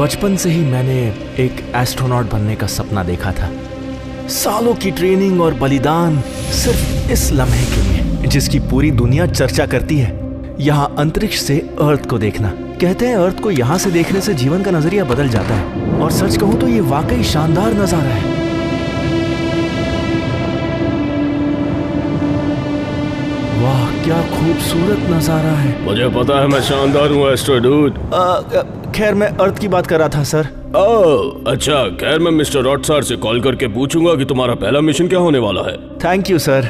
बचपन से ही मैंने एक एस्ट्रोनॉट बनने का सपना देखा था। सालों की ट्रेनिंग और बलिदान सिर्फ इस लम्हे के लिए, जिसकी पूरी दुनिया चर्चा करती है। यहाँ अंतरिक्ष से अर्थ को देखना। कहते हैं अर्थ को यहाँ से देखने से जीवन का नजरिया बदल जाता है, और सच कहूँ तो ये वाकई शानदार नजारा है। वाह, क्या खूबसूरत नजारा है। मुझे पता है मैं शानदार हूँ एस्ट्रो डूड। खैर मैं अर्थ की बात कर रहा था सर। ओह अच्छा, खैर मैं मिस्टर रॉटसार से कॉल करके पूछूंगा कि तुम्हारा पहला मिशन क्या होने वाला है। Thank you sir.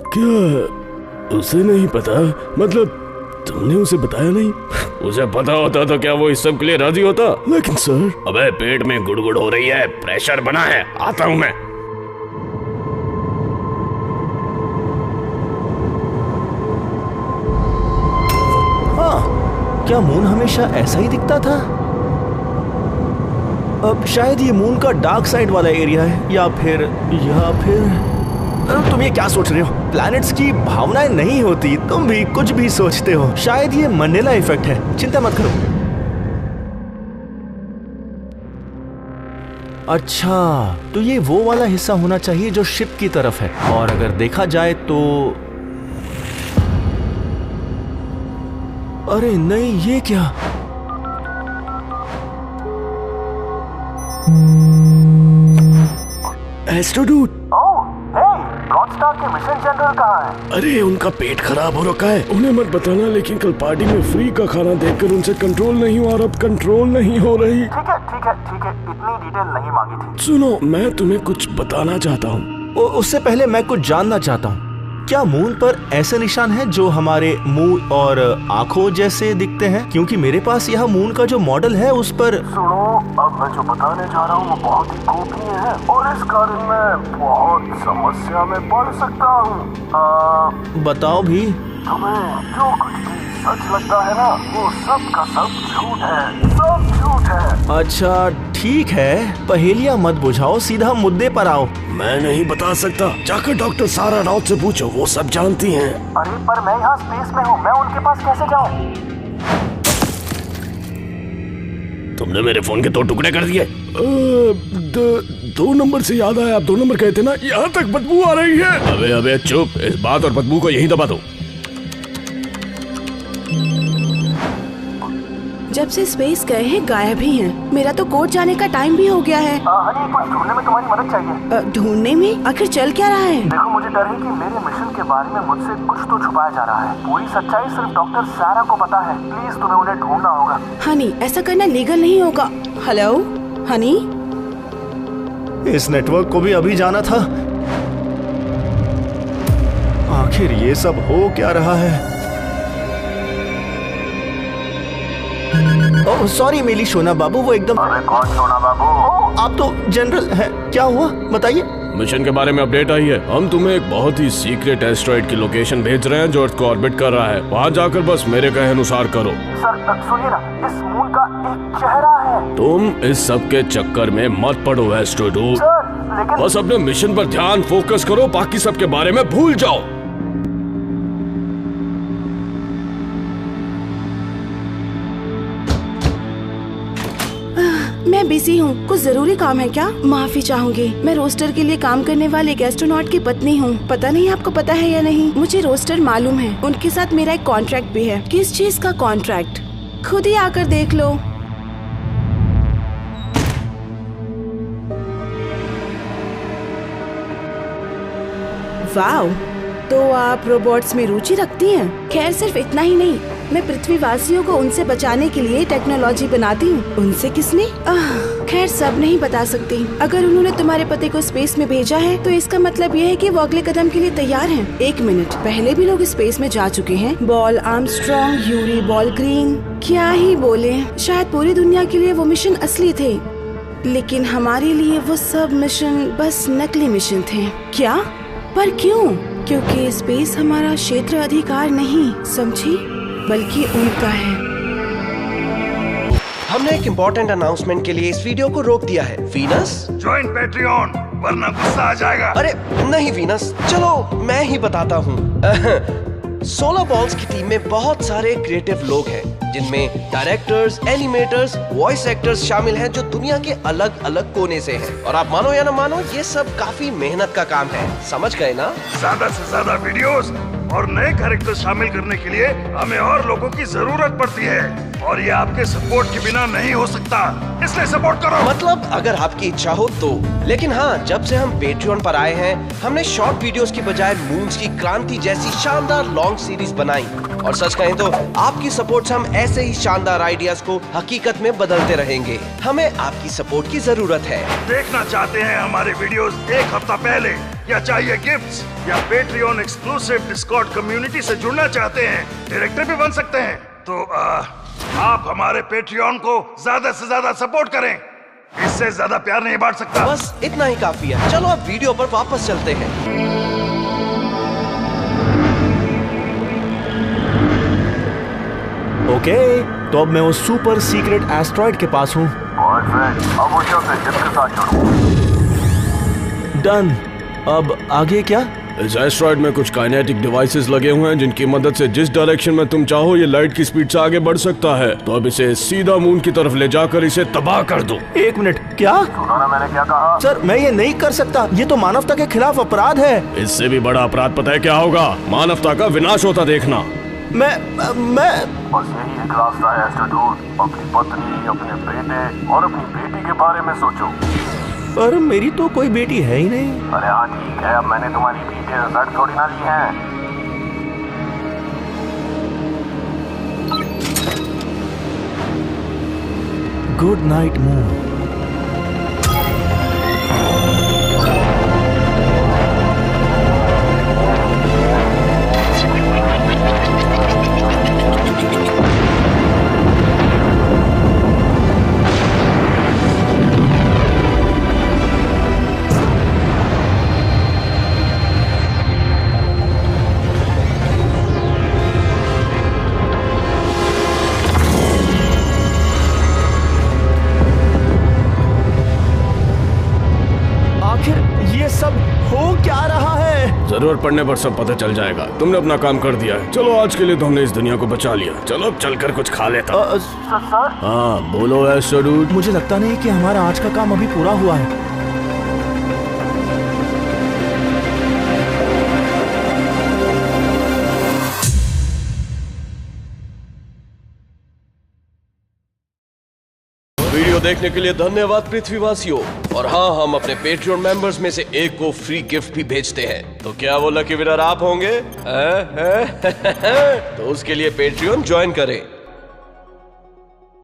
क्या उसे नहीं पता? मतलब तुमने उसे बताया नहीं? उसे पता होता तो क्या वो इस सब के लिए राजी होता? लेकिन सर। अबे पेट में गुड़गुड़ हो रही है, प्रेशर बना है, आता हूँ मैं। क्या मून हमेशा ऐसा ही दिखता था? अब शायद ये मून का डार्क साइड वाला एरिया है, या फिर तुम ये क्या सोच रहे हो? प्लैनेट्स की भावनाएं नहीं होती, तुम भी कुछ भी सोचते हो। शायद ये मंडेला इफेक्ट है, चिंता मत करो। अच्छा, तो ये वो वाला हिस्सा होना चाहिए जो शिप की तरफ है, और अगर देखा जाए तो अरे नहीं, ये क्या? Astro dude. रॉटस्टार के मिशन जनरल कहाँ है? अरे उनका पेट खराब हो रखा है। उन्हें मत बताना, लेकिन कल पार्टी में फ्री का खाना देखकर उनसे कंट्रोल नहीं हुआ और अब कंट्रोल नहीं हो रही। ठीक है, इतनी डिटेल नहीं मांगी थी। सुनो, मैं तुम्हें कुछ बताना चाहता हूँ। उससे पहले मैं कुछ जानना चाहता हूँ। क्या मून पर ऐसे निशान हैं जो हमारे मुंह और आंखों जैसे दिखते हैं? क्योंकि मेरे पास यह मून का जो मॉडल है उस पर। सुनो, अब मैं जो बताने जा रहा हूँ वो बहुत ही गोपनीय है, और इस कारण मैं बहुत समस्या में पड़ सकता हूँ। बताओ भी। तुम्हें जो कुछ भी सच लगता है ना, वो सब का सब झूठ है, सब झूठ है। अच्छा ठीक है, पहेलियां मत बुझाओ, सीधा मुद्दे पर आओ। मैं नहीं बता सकता, जाकर डॉक्टर सारा राउत से पूछो, वो सब जानती हैं। अरे पर मैं यहाँ स्पेस में हूँ, मैं उनके पास कैसे जाऊँ? तुमने मेरे फोन के 2 टुकड़े कर दिए। 2 नंबर से याद आया, आप 2 नंबर कहते ना, यहाँ तक बदबू आ रही है। अबे चुप, इस बात और बदबू को यहीं दबा दो। जब से स्पेस गए हैं गायब ही हैं। मेरा तो कोर्ट जाने का टाइम भी हो गया है। हनी, कुछ ढूंढने में तुम्हारी मदद चाहिए। ढूंढने में? आखिर चल क्या रहा है? देखो, मुझे डर है कि मेरे मिशन के बारे में मुझसे कुछ तो छुपाया जा रहा है। पूरी सच्चाई सिर्फ डॉक्टर सारा को पता है। प्लीज तुम्हें उन्हें ढूंढना होगा। हनी, ऐसा करना लीगल नहीं होगा। हेलो हनी? इस नेटवर्क को भी अभी जाना था। आखिर ये सब हो क्या रहा है? ओह सॉरी मेली सोना बाबू, वो एकदम। अरे कौन सोना बाबू? आप तो जनरल हैं, क्या हुआ बताइए। मिशन के बारे में अपडेट आई है। हम तुम्हें एक बहुत ही सीक्रेट एस्ट्रॉइड की लोकेशन भेज रहे हैं जो अर्थ को ऑर्बिट कर रहा है। वहाँ जाकर बस मेरे कहे अनुसार करो। सर सुनिए ना, इस मून का एक चेहरा है। तुम इस सब के चक्कर में मत पड़ो एस्ट्रो डूड। सर लेकिन बस अपने मिशन पर ध्यान फोकस करो, बाकी सब के बारे में भूल जाओ। मैं बिजी हूँ, कुछ जरूरी काम है क्या? माफी चाहूंगी, मैं रोस्टर के लिए काम करने वाले एक एस्ट्रोनॉट की पत्नी हूँ। पता नहीं आपको पता है या नहीं, मुझे रोस्टर मालूम है। उनके साथ मेरा एक कॉन्ट्रैक्ट भी है। किस चीज का कॉन्ट्रैक्ट? खुद ही आकर देख लो। वाओ, तो आप रोबोट्स में रुचि रखती हैं? खैर सिर्फ इतना ही नहीं, मैं पृथ्वीवासियों को उनसे बचाने के लिए टेक्नोलॉजी बनाती हूँ। उनसे किसने? खैर सब नहीं बता सकती। अगर उन्होंने तुम्हारे पति को स्पेस में भेजा है तो इसका मतलब यह है कि वो अगले कदम के लिए तैयार हैं। 1 मिनट, पहले भी लोग स्पेस में जा चुके हैं। बॉल आर्मस्ट्रॉन्ग, यूरी बॉलग्रीन, क्या ही बोले। शायद पूरी दुनिया के लिए वो मिशन असली थे, लेकिन हमारे लिए वो सब मिशन बस नकली मिशन थे। क्या? पर क्यों? क्योंकि स्पेस हमारा क्षेत्र अधिकार नहीं, समझी, बल्कि उनका है। हमने एक इम्पोर्टेंट अनाउंसमेंट के लिए इस वीडियो को रोक दिया है। वीनस, ज्वाइन पैट्रियन, वरना गुस्सा आ जाएगा। अरे नहीं वीनस, चलो मैं ही बताता हूँ। 16 बॉल्स की टीम में बहुत सारे क्रिएटिव लोग हैं, जिनमें डायरेक्टर्स, एनिमेटर्स, वॉइस एक्टर्स शामिल हैं जो दुनिया के अलग अलग कोने से हैं। और आप मानो या ना मानो, ये सब काफी मेहनत का काम है। समझ गए ना? ज्यादा से ज्यादा वीडियोस और नए कैरेक्टर शामिल करने के लिए हमें और लोगों की जरूरत पड़ती है, और ये आपके सपोर्ट के बिना नहीं हो सकता, इसलिए सपोर्ट करो। मतलब अगर आपकी इच्छा हो तो। लेकिन हाँ, जब से हम पेट्रियन पर आए हैं, हमने शॉर्ट वीडियोस की बजाय मून्स की क्रांति जैसी शानदार लॉन्ग सीरीज बनाई। और सच कहें तो आपकी सपोर्ट से हम ऐसे ही शानदार आइडियाज को हकीकत में बदलते रहेंगे। हमें आपकी सपोर्ट की जरूरत है। देखना चाहते हैं हमारे वीडियोस एक हफ्ता पहले, या चाहिए गिफ्ट्स, या पेट्रियन एक्सक्लूसिव डिस्कॉर्ड कम्युनिटी से जुड़ना चाहते हैं, डायरेक्टर भी बन सकते हैं, तो आप हमारे पेट्रियन को ज्यादा से ज्यादा सपोर्ट करें। इससे ज्यादा प्यार नहीं बांट सकता। बस इतना ही काफी है। चलो अब वीडियो पर वापस चलते हैं। ओके, तो अब मैं उस सुपर सीक्रेट एस्ट्रॉइड के पास हूँ। अब वो शब्द जिसके साथ जुड़ो। डन। अब आगे क्या? इस एस्ट्रॉइड में कुछ काइनेटिक डिवाइसेस लगे हुए हैं जिनकी मदद से जिस डायरेक्शन में तुम चाहो ये लाइट की स्पीड से आगे बढ़ सकता है। तो अब इसे सीधा मून की तरफ ले जाकर इसे तबाह कर दो। एक मिनट, क्या? सुना ना मैंने क्या कहा? सर, मैं ये नहीं कर सकता। ये तो मानवता के खिलाफ अपराध है। इससे भी बड़ा अपराध पता है क्या होगा? मानवता का विनाश होता देखना। मैं बस यही एक रास्ता है एस्ट्रोडूड। अपनी पत्नी, अपने बेटे और अपनी बेटी के बारे में सोचो। पर मेरी तो कोई बेटी है ही नहीं। अरे हाँ ठीक है, अब मैंने तुम्हारी डिटेल्स रख थोड़ी ना ली हैं। Good Knight Moon. जरूरत पड़ने पर सब पता चल जाएगा। तुमने अपना काम कर दिया है। चलो आज के लिए तो हमने इस दुनिया को बचा लिया। चलो अब चलकर कुछ खा लेता। हाँ बोलो एस्ट्रोडूड। मुझे लगता नहीं कि हमारा आज का काम अभी पूरा हुआ है। वीडियो देखने के लिए धन्यवाद पृथ्वीवासियों। और हाँ, हम अपने पेट्रियन मेंबर्स में से एक को फ्री गिफ्ट भी भेजते हैं। तो क्या वो लकी विनर आप होंगे? तो उसके लिए पेट्रियन ज्वाइन करें।